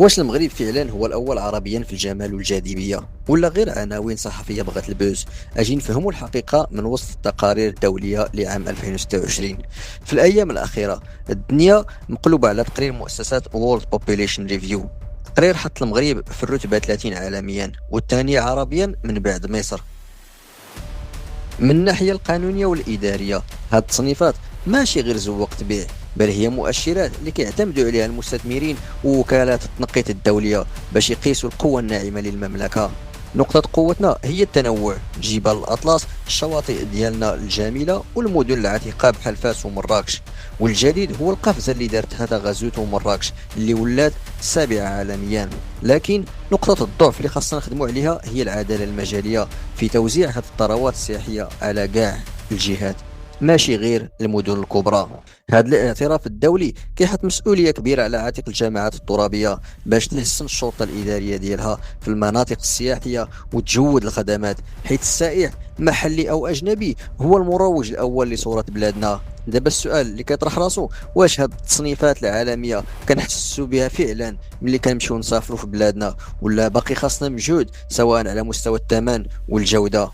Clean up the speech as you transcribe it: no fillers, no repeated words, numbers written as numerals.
واش المغرب فعلا هو الأول عربيا في الجمال والجاذبية، ولا غير عناوين صحفية بغت البوز؟ أجي نفهموا الحقيقة من وسط التقارير الدولية لعام 2026. في الأيام الأخيرة الدنيا مقلوبة على تقرير مؤسسة World Population Review. تقرير حط المغرب في الرتبة 30 عالميا والثانية عربيا من بعد مصر. من الناحية القانونية والإدارية هاد التصنيفات ماشي غير زوق تبيع، بل هي مؤشرات اللي كيعتمدوا عليها المستثمرين ووكالات التنقيط الدولية باش يقيسوا القوة الناعمة للمملكة. نقطة قوتنا هي التنوع، جبال الأطلس، الشواطئ ديالنا الجميلة والمدن العتيقة بحال فاس ومراكش. والجديد هو القفزة اللي دارتها غازوت ومراكش اللي ولات السابعة عالميا. لكن نقطة الضعف اللي خاصنا نخدموا عليها هي العدالة المجالية في توزيع هذه الثروات السياحية على كاع الجهات، ماشي غير المدن الكبرى. هذا الاعتراف الدولي كيحط مسؤولية كبيرة على عاتق الجامعات الترابية باش تحسن الشرطة الإدارية ديالها في المناطق السياحية وتجود الخدمات، حيث السائح محلي أو أجنبي هو المروج الأول لصورة بلادنا. دابا السؤال اللي كيطرح راسو، واش هاد التصنيفات العالمية كنحسوا بها فعلا ملي كنمشيو نسافروا في بلادنا، ولا باقي خاصنا مجهود سواء على مستوى الثمن والجودة؟